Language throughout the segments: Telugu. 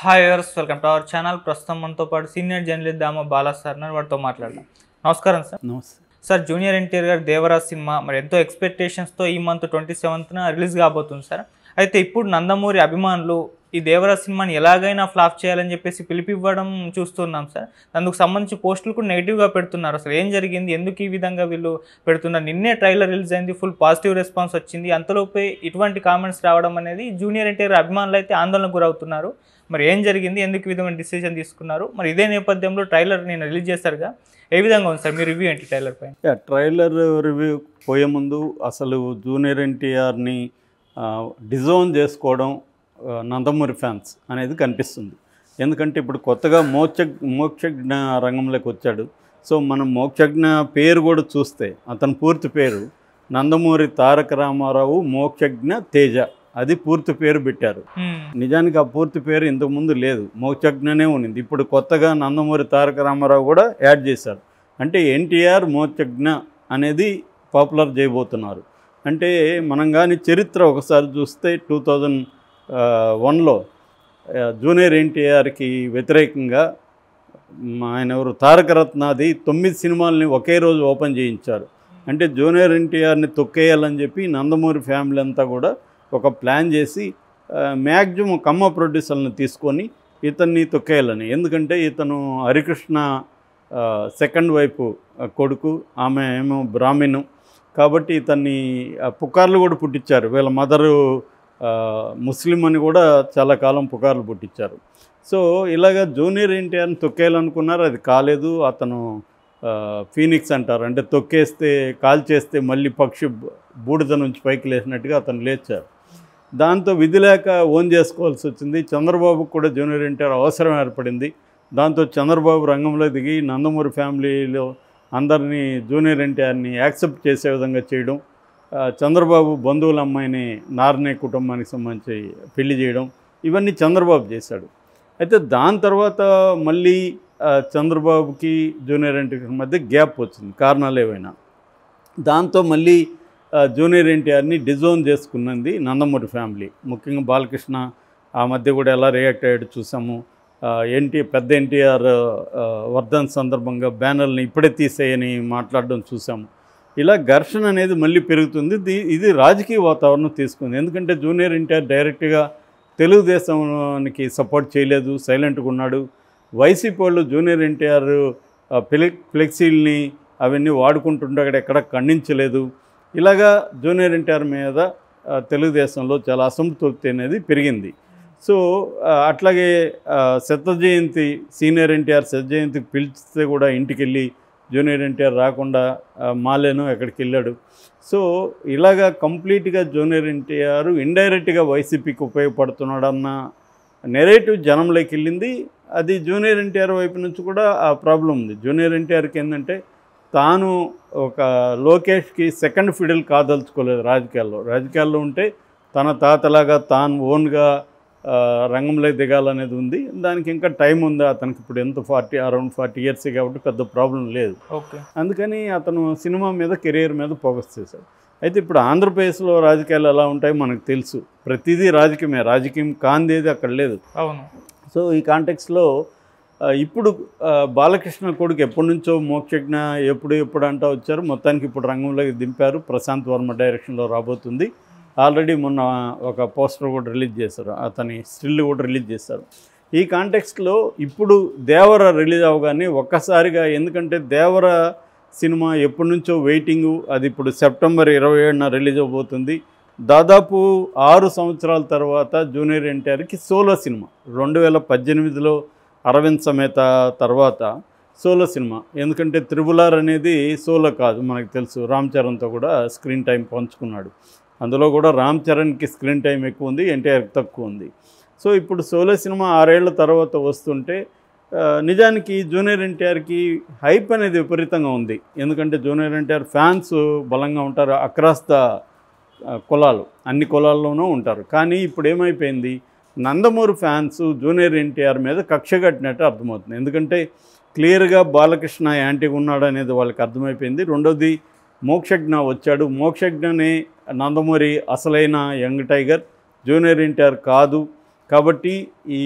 Hi viewers, welcome to our channel. ప్రస్తుతం మనతో పాటు సీనియర్ జర్నలిస్ట్ దామ బాలా సార్ వాటితో మాట్లాడదాం. నమస్కారం సార్. నమస్తే సార్, జూనియర్ ఎన్టీఆర్ గారు దేవరాజ్ సినిమా మరి ఎంతో ఎక్స్పెక్టేషన్స్తో ఈ మంత్ 27న రిలీజ్ కాబోతుంది సార్. అయితే ఇప్పుడు నందమూరి అభిమానులు ఈ దేవరాజ్ సినిమాని ఎలాగైనా ఫ్లాప్ చేయాలని చెప్పేసి పిలిపివ్వడం చూస్తున్నాం సార్. అందుకు సంబంధించి పోస్టులు కూడా నెగిటివ్గా పెడుతున్నారు. అసలు ఏం జరిగింది, ఎందుకు ఈ విధంగా వీళ్ళు పెడుతున్నారు? నిన్నే ట్రైలర్ రిలీజ్ అయింది, ఫుల్ పాజిటివ్ రెస్పాన్స్ వచ్చింది. అంతలోపే ఇటువంటి కామెంట్స్ రావడం అనేది జూనియర్ ఎన్టీఆర్ అభిమానులు అయితే ఆందోళనకు గురవుతున్నారు. మరి ఏం జరిగింది, ఎందుకు ఈ విధమైన డిసిజన్ తీసుకున్నారు? మరి ఇదే నేపథ్యంలో ట్రైలర్ నేను రిలీజ్ చేశారుగా, ఏ విధంగా ఉంది సార్ మీ రివ్యూ ఏంటి ట్రైలర్ పైన? ట్రైలర్ రివ్యూ పోయే ముందు అసలు జూనియర్ ఎన్టీఆర్ని డిజోన్ చేసుకోవడం నందమూరి ఫ్యాన్స్ అనేది కనిపిస్తుంది. ఎందుకంటే ఇప్పుడు కొత్తగా మోక్షజ్ఞ రంగంలోకి వచ్చాడు. సో మనం మోక్షజ్ఞ పేరు కూడా చూస్తే అతని పూర్తి పేరు నందమూరి తారక రామారావు మోక్షజ్ఞ తేజ, అది పూర్తి పేరు పెట్టారు. నిజానికి ఆ పూర్తి పేరు ఇంతకుముందు లేదు, మోక్షజ్ఞనే ఉన్నింది. ఇప్పుడు కొత్తగా నందమూరి తారక రామారావు కూడా యాడ్ చేశారు. అంటే ఎన్టీఆర్ మోక్షజ్ఞ అనేది పాపులర్ చేయబోతున్నారు. అంటే మనం కానీ చరిత్ర ఒకసారి చూస్తే 2001లో జూనియర్ ఎన్టీఆర్కి వ్యతిరేకంగా ఆయన ఎవరు తారకరత్నాది 9 సినిమాలని ఒకే రోజు ఓపెన్ చేయించారు. అంటే జూనియర్ ఎన్టీఆర్ని తొక్కేయాలని చెప్పి నందమూరి ఫ్యామిలీ అంతా కూడా ఒక ప్లాన్ చేసి మ్యాక్సిమం కమ్మ ప్రొడ్యూసర్లను తీసుకొని ఇతన్ని తొక్కేయాలని. ఎందుకంటే ఇతను హరికృష్ణ సెకండ్ వైపు కొడుకు, ఆమె ఏమో బ్రాహ్మణు కాబట్టి ఇతన్ని పుకార్లు కూడా పుట్టించారు. వీళ్ళ మదరు ముస్లిం అని కూడా చాలా కాలం పుకార్లు పుట్టించారు. సో ఇలాగ జూనియర్ ఎన్టీఆర్ని తొక్కేయాలనుకున్నారు, అది కాలేదు. అతను ఫీనిక్స్ అంటారు, అంటే తొక్కేస్తే కాల్చేస్తే మళ్ళీ పక్షి బూడిద నుంచి పైకి లేచినట్టుగా అతను లేచారు. దాంతో విధి లేక ఓన్ చేసుకోవాల్సి వచ్చింది. చంద్రబాబుకు కూడా జూనియర్ ఎన్టీఆర్ అవసరం ఏర్పడింది. దాంతో చంద్రబాబు రంగంలో దిగి నందమూరి ఫ్యామిలీలో అందరినీ జూనియర్ ఎన్టీఆర్ని యాక్సెప్ట్ చేసే విధంగా చేయడం, చంద్రబాబు బంధువుల అమ్మాయిని నార్నే కుటుంబానికి సంబంధించి పెళ్లి చేయడం, ఇవన్నీ చంద్రబాబు చేశాడు. అయితే దాని తర్వాత మళ్ళీ చంద్రబాబుకి జూనియర్ ఎన్టీఆర్ మధ్య గ్యాప్ వచ్చింది, కారణాలు ఏవైనా. దాంతో మళ్ళీ జూనియర్ ఎన్టీఆర్ని డిజోన్ చేసుకున్నది నందమూరి ఫ్యామిలీ, ముఖ్యంగా బాలకృష్ణ ఆ మధ్య కూడా ఎలా రియాక్ట్ అయ్యాడు చూసాము. పెద్ద ఎన్టీఆర్ వర్ధన్ సందర్భంగా బ్యానర్ని ఇప్పుడే తీసేయని మాట్లాడడం చూసాము. ఇలా ఘర్షణ అనేది మళ్ళీ పెరుగుతుంది. ఇది రాజకీయ వాతావరణం తీసుకుంది. ఎందుకంటే జూనియర్ ఎన్టీఆర్ డైరెక్ట్గా తెలుగుదేశానికి సపోర్ట్ చేయలేదు, సైలెంట్గా ఉన్నాడు. వైసీపీ వాళ్ళు జూనియర్ ఎన్టీఆర్ ఫ్లెక్సీల్ని అవన్నీ వాడుకుంటుంటే అక్కడ ఎక్కడ ఖండించలేదు. ఇలాగా జూనియర్ ఎన్టీఆర్ మీద తెలుగుదేశంలో చాలా అసంతృప్తి అనేది పెరిగింది. సో అట్లాగే శత జయంతి సీనియర్ ఎన్టీఆర్ శత జయంతికి పిలిస్తే కూడా ఇంటికి వెళ్ళి జూనియర్ ఎన్టీఆర్ రాకుండా మాలేను ఎక్కడికి వెళ్ళాడు. సో ఇలాగా కంప్లీట్గా జూనియర్ ఎన్టీఆర్ ఇండైరెక్ట్గా వైసీపీకి ఉపయోగపడుతున్నాడన్న నెరేటివ్ జనంలోకి వెళ్ళింది. అది జూనియర్ ఎన్టీఆర్ వైపు నుంచి కూడా ఆ ప్రాబ్లం ఉంది. జూనియర్ ఎన్టీఆర్కి ఏంటంటే తాను ఒక లోకేష్కి సెకండ్ ఫిడిల్ కాదలుచుకోలేదు రాజకీయాల్లో ఉంటే తన తాతలాగా తాను ఓన్గా రంగంలో దిగాలనేది ఉంది. దానికి ఇంకా టైం ఉంది అతనికి. ఇప్పుడు ఎంత అరౌండ్ 40 ఇయర్స్ కాబట్టి పెద్ద ప్రాబ్లం లేదు. అందుకని అతను సినిమా మీద కెరీర్ మీద ఫోకస్ చేశాడు. అయితే ఇప్పుడు ఆంధ్రప్రదేశ్లో రాజకీయాలు ఎలా ఉంటాయో మనకు తెలుసు. ప్రతిదీ రాజకీయమే, రాజకీయం కాందేది అక్కడ లేదు. సో ఈ కాంటెక్స్లో ఇప్పుడు బాలకృష్ణ కొడుకు ఎప్పటి నుంచో మోక్షజ్ఞ ఎప్పుడు అంటూ వచ్చారు. మొత్తానికి ఇప్పుడు రంగంలోకి దింపారు. ప్రశాంత్ వర్మ డైరెక్షన్లో రాబోతుంది. ఆల్రెడీ మొన్న ఒక పోస్టర్ కూడా రిలీజ్ చేశారు, అతని స్టిల్ కూడా రిలీజ్ చేశారు. ఈ కాంటెక్స్ట్లో ఇప్పుడు దేవర రిలీజ్ అవగానే ఒక్కసారిగా, ఎందుకంటే దేవర సినిమా ఎప్పటి నుంచో వెయిటింగు, అది ఇప్పుడు సెప్టెంబర్ 27న రిలీజ్ అవబోతుంది. దాదాపు 6 సంవత్సరాల తర్వాత జూనియర్ ఎన్టీఆర్కి సోలో సినిమా 2018లో అరవింద్ సమేత తర్వాత సోలో సినిమా. ఎందుకంటే త్రిబుల్-ఆర్ అనేది సోలో కాదు, మనకు తెలుసు. రామ్ చరణ్తో కూడా స్క్రీన్ టైం పంచుకున్నాడు. అందులో కూడా రామ్ చరణ్కి స్క్రీన్ టైం ఎక్కువ ఉంది, ఎన్టీఆర్కి తక్కువ ఉంది. సో ఇప్పుడు సోలో సినిమా 6 ఏళ్ల తర్వాత వస్తుంటే నిజానికి జూనియర్ ఎన్టీఆర్కి హైప్ అనేది విపరీతంగా ఉంది. ఎందుకంటే జూనియర్ ఎన్టీఆర్ ఫ్యాన్స్ బలంగా ఉంటారు అక్రాస్ ద కులాలు, అన్ని కులాల్లోనూ ఉంటారు. కానీ ఇప్పుడు ఏమైపోయింది, నందమూరి ఫ్యాన్స్ జూనియర్ ఎన్టీఆర్ మీద కక్ష కట్టినట్టు అర్థమవుతుంది. ఎందుకంటే క్లియర్గా బాలకృష్ణ యాంటీగా ఉన్నాడు అనేది వాళ్ళకి అర్థమైపోయింది. రెండోది మోక్షజ్ఞ వచ్చాడు. మోక్షజ్ఞనే నందమూరి అసలైన యంగ్ టైగర్, జూనియర్ ఎన్టీఆర్ కాదు. కాబట్టి ఈ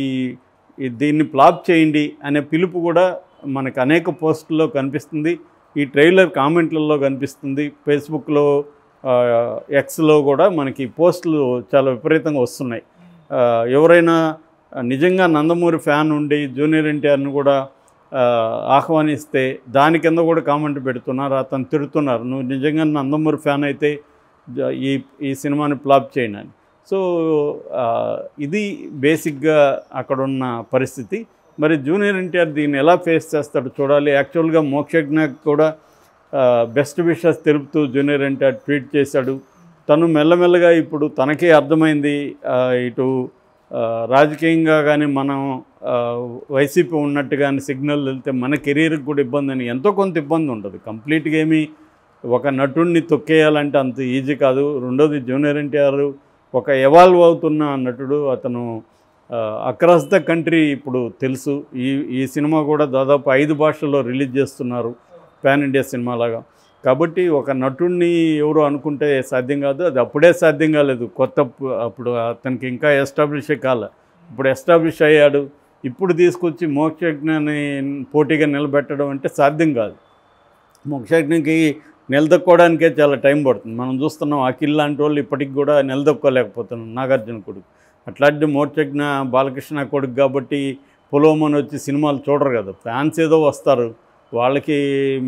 దీన్ని ఫ్లాప్ చేయండి అనే పిలుపు కూడా మనకు అనేక పోస్టుల్లో కనిపిస్తుంది. ఈ ట్రైలర్ కామెంట్లలో కనిపిస్తుంది. ఫేస్బుక్లో, ఎక్స్లో కూడా మనకి పోస్టులు చాలా విపరీతంగా వస్తున్నాయి. ఎవరైనా నిజంగా నందమూరి ఫ్యాన్ ఉండి జూనియర్ ఎన్టీఆర్ని కూడా ఆహ్వానిస్తే దాని కింద కూడా కామెంట్ పెడుతున్నారు, అతను తిడుతున్నారు, నువ్వు నిజంగా నందమూరి ఫ్యాన్ అయితే ఈ సినిమాని ఫ్లాప్ చేయండి అని. సో ఇది బేసిక్గా అక్కడున్న పరిస్థితి. మరి జూనియర్ ఎన్టీఆర్ దీన్ని ఎలా ఫేస్ చేస్తాడో చూడాలి. యాక్చువల్గా మోక్షజ్ఞకి కూడా బెస్ట్ విషెస్ తెలుపుతూ జూనియర్ ఎన్టీఆర్ ట్వీట్ చేశాడు. తను మెల్లమెల్లగా ఇప్పుడు తనకే అర్థమైంది, ఇటు రాజకీయంగా కానీ మనం వైసీపీ ఉన్నట్టు కానీ సిగ్నల్ వెళ్తే మన కెరీర్కి కూడా ఇబ్బంది అని. ఎంతో కొంత ఇబ్బంది ఉంటుంది. కంప్లీట్గా ఏమీ ఒక నటుడిని తొక్కేయాలంటే అంత ఈజీ కాదు. రెండోది జూనియర్ ఎన్టీఆర్ ఒక ఎవాల్వ్ అవుతున్న నటుడు. అతను అక్రాస్ ద కంట్రీ ఇప్పుడు తెలుసు. ఈ సినిమా కూడా దాదాపు 5 భాషల్లో రిలీజ్ చేస్తున్నారు, పాన్ ఇండియా సినిమా లాగా. కాబట్టి ఒక నటుడిని ఎవరు అనుకుంటే సాధ్యం కాదు. అది అప్పుడే సాధ్యం కాలేదు, అప్పుడు అతనికి ఇంకా ఎస్టాబ్లిషే కాలే. ఇప్పుడు ఎస్టాబ్లిష్ అయ్యాడు. ఇప్పుడు తీసుకొచ్చి మోక్షజ్ఞని పోటీగా నిలబెట్టడం అంటే సాధ్యం కాదు. మోక్షజ్ఞకి నిలదొక్కోవడానికే చాలా టైం పడుతుంది. మనం చూస్తున్నాం అఖిల్ లాంటి వాళ్ళు ఇప్పటికి కూడా నిలదొక్కోలేకపోతున్నాం, నాగార్జున కొడుకు. అట్లాంటి మోక్షజ్ఞ బాలకృష్ణ కొడుకు కాబట్టి పొలోమని వచ్చి సినిమాలు చూడరు కదా, ఫ్యాన్స్ ఏదో వస్తారు, వాళ్ళకి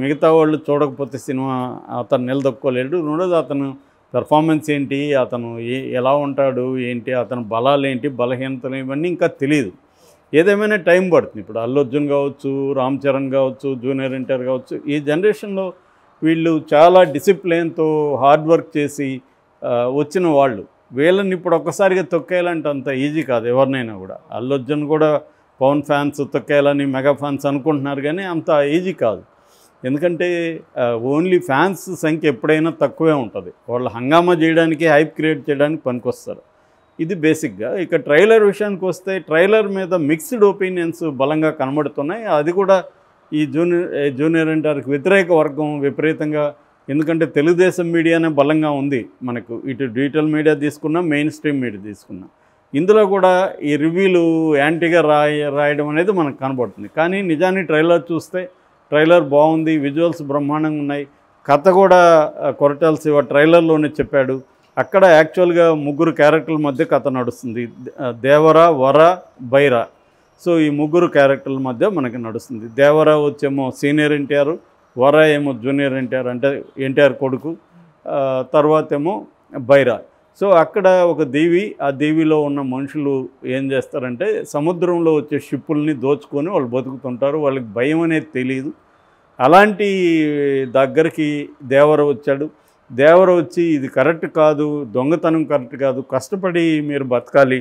మిగతా వాళ్ళు చూడకపోతే సినిమా అతను నిలదొక్కోలేడు. రెండోది అతను పెర్ఫార్మెన్స్ ఏంటి, అతను ఎలా ఉంటాడు ఏంటి, అతని బలాలు ఏంటి, బలహీనతలు ఇవన్నీ ఇంకా తెలియదు. ఏదేమైనా టైం పడుతుంది. ఇప్పుడు అల్లు అర్జున్ కావచ్చు, రామ్ చరణ్ కావచ్చు, జూనియర్ ఎన్టీఆర్ కావచ్చు, ఈ జనరేషన్లో వీళ్ళు చాలా డిసిప్లిన్తో హార్డ్ వర్క్ చేసి వచ్చిన వాళ్ళు. వీళ్ళని ఇప్పుడు ఒక్కసారిగా తొక్కేయాలంటే అంత ఈజీ కాదు ఎవరినైనా కూడా. అల్లు అర్జున్ కూడా పవన్ ఫ్యాన్స్ తొక్కేయాలని మెగా ఫ్యాన్స్ అనుకుంటున్నారు, కానీ అంత ఈజీ కాదు. ఎందుకంటే ఓన్లీ ఫ్యాన్స్ సంఖ్య ఎప్పుడైనా తక్కువే ఉంటుంది. వాళ్ళు హంగామా చేయడానికి, హైప్ క్రియేట్ చేయడానికి పనికొస్తారు. ఇది బేసిక్గా. ఇక ట్రైలర్ విషయానికి వస్తే ట్రైలర్ మీద మిక్స్డ్ ఒపీనియన్స్ బలంగా కనబడుతున్నాయి. అది కూడా ఈ జూనియర్ ఎన్టీఆర్కి వ్యతిరేక వర్గం విపరీతంగా, ఎందుకంటే తెలుగుదేశం మీడియానే బలంగా ఉంది మనకు. ఇటు డిజిటల్ మీడియా తీసుకున్నా, మెయిన్ స్ట్రీమ్ మీడియా తీసుకున్నా, ఇందులో కూడా ఈ రివ్యూలు యాంటీగా రాయడం అనేది మనకు కనబడుతుంది. కానీ నిజాన్ని ట్రైలర్ చూస్తే ట్రైలర్ బాగుంది, విజువల్స్ బ్రహ్మాండంగా ఉన్నాయి. కథ కూడా కొరటాల శివ ట్రైలర్లోనే చెప్పాడు. అక్కడ యాక్చువల్గా 3 క్యారెక్టర్ల మధ్య కథ నడుస్తుంది, దేవర, వర, బైర. సో ఈ 3 క్యారెక్టర్ల మధ్య మనకి నడుస్తుంది. దేవర వచ్చేమో సీనియర్ ఎన్టీఆర్, వర ఏమో జూనియర్ ఎన్టీఆర్ అంటే ఎన్టీఆర్ కొడుకు, తర్వాత ఏమో బైరా. సో అక్కడ ఒక దీవి, ఆ దీవిలో ఉన్న మనుషులు ఏం చేస్తారంటే సముద్రంలో వచ్చే షిప్పుల్ని దోచుకొని వాళ్ళు బతుకుతుంటారు. వాళ్ళకి భయం అనేది తెలియదు. అలాంటి దగ్గరికి దేవర వచ్చాడు. దేవర వచ్చి ఇది కరెక్ట్ కాదు, దొంగతనం కరెక్ట్ కాదు, కష్టపడి మీరు బతకాలి,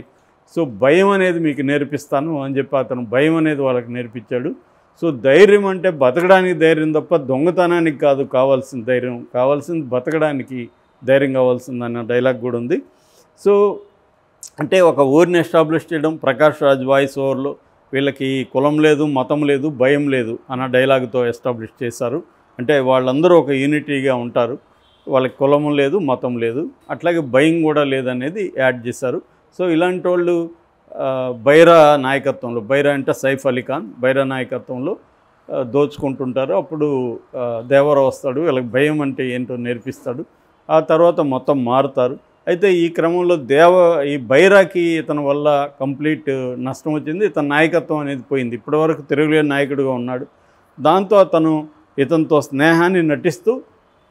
సో భయం అనేది మీకు నేర్పిస్తాను అని చెప్పి అతను భయం అనేది వాళ్ళకి నేర్పించాడు. సో ధైర్యం అంటే బతకడానికి ధైర్యం తప్ప దొంగతనానికి కాదు కావాల్సిన ధైర్యం, కావాల్సింది బతకడానికి ధైర్యం కావాల్సిందన్న డైలాగ్ కూడా ఉంది. సో అంటే ఒక ఊరిని ఎస్టాబ్లిష్ చేయడం, ప్రకాష్ రాజ్ వాయిస్ ఓవర్లో వీళ్ళకి కులం లేదు, మతం లేదు, భయం లేదు అన్న డైలాగ్తో ఎస్టాబ్లిష్ చేశారు. అంటే వాళ్ళందరూ ఒక యూనిటీగా ఉంటారు, వాళ్ళకి కులం లేదు, మతం లేదు, అట్లాగే భయం కూడా లేదనేది యాడ్ చేశారు. సో ఇలాంటి వాళ్ళు బైరా నాయకత్వంలో, బైరా అంటే సైఫ్ అలీ ఖాన్, బైరా నాయకత్వంలో దోచుకుంటుంటారు. అప్పుడు దేవర వస్తాడు, వీళ్ళకి భయం అంటే ఏంటో నేర్పిస్తాడు. ఆ తర్వాత మొత్తం మారుతారు. అయితే ఈ క్రమంలో ఈ బైరాకి ఇతని వల్ల కంప్లీట్ నష్టం వచ్చింది. ఇతని నాయకత్వం అనేది పోయింది. ఇప్పటివరకు తిరుగులేని నాయకుడిగా ఉన్నాడు. దాంతో అతను ఇతనితో స్నేహాన్ని నటిస్తూ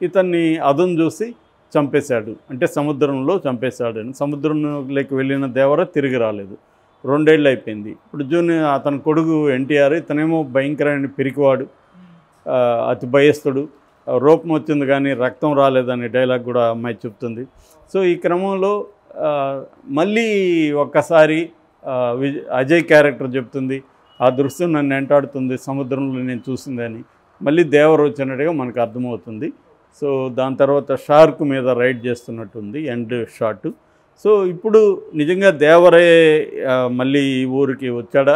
ఇతన్ని అదును చూసి చంపేశాడు. అంటే సముద్రంలో చంపేశాడని. సముద్రంలోకి వెళ్ళిన దేవర తిరిగి రాలేదు. 2 ఏళ్ళు అయిపోయింది. ఇప్పుడు అతని కొడుకు ఎన్టీఆర్, ఇతనేమో భయంకరమైన పిరికివాడు, అతి భయస్తుడు, రూపం వచ్చింది కానీ రక్తం రాలేదనే డైలాగ్ కూడా అమ్మాయి చెప్తుంది. సో ఈ క్రమంలో మళ్ళీ ఒక్కసారి అజయ్ క్యారెక్టర్ చెప్తుంది, ఆ దృశ్యం నన్ను వెంటాడుతుంది, సముద్రంలో నేను చూసిందని. మళ్ళీ దేవర వచ్చినట్టుగా మనకు అర్థమవుతుంది. సో దాని తర్వాత షార్క్ మీద రైడ్ చేస్తున్నట్టుంది ఎండ్ షాట్. సో ఇప్పుడు నిజంగా దేవరే మళ్ళీ ఈ ఊరికి వచ్చాడా,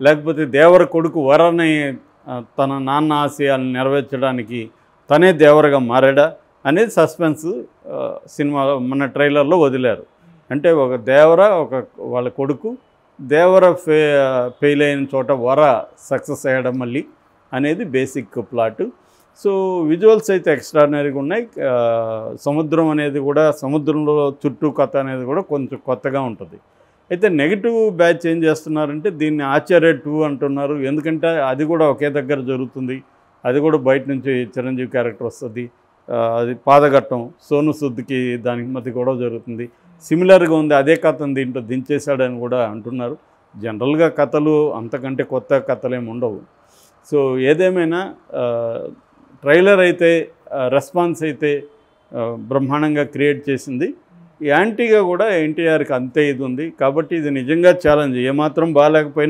లేకపోతే దేవర కొడుకు వరని తన నాన్న ఆశయాలను నెరవేర్చడానికి తనే దేవరగా మారాడా అనేది సస్పెన్స్ సినిమా మన ట్రైలర్లో వదిలారు. అంటే ఒక దేవర, వాళ్ళ కొడుకు దేవర ఫెయిల్ అయిన చోట వర సక్సెస్ అయ్యడం మళ్ళీ అనేది బేసిక్ ప్లాట్. సో విజువల్స్ అయితే ఎక్స్ట్రాడినరీగా ఉన్నాయి. సముద్రం అనేది కూడా, సముద్రంలో చుట్టూ కథ అనేది కూడా కొంచెం కొత్తగా ఉంటుంది. అయితే నెగిటివ్ బ్యాచ్ ఏం చేస్తున్నారంటే దీన్ని ఆచార్య 2 అంటున్నారు. ఎందుకంటే అది కూడా ఒకే దగ్గర జరుగుతుంది, అది కూడా బయట నుంచి చిరంజీవి క్యారెక్టర్ వస్తుంది, అది పాదఘట్టం సోను సూద్కి దానికి మధ్య కూడా జరుగుతుంది, సిమిలర్గా ఉంది, అదే కథను దీంట్లో దించేశాడని కూడా అంటున్నారు. జనరల్గా కథలు అంతకంటే కొత్త కథలేమి ఉండవు. సో ఏదేమైనా ట్రైలర్ అయితే రెస్పాన్స్ అయితే బ్రహ్మాండంగా క్రియేట్ చేసింది. యాంటీగా కూడా ఎన్టీఆర్కి అంతే ఇది ఉంది. కాబట్టి ఇది నిజంగా ఛాలెంజ్. ఏమాత్రం బాగాలేకపోయినా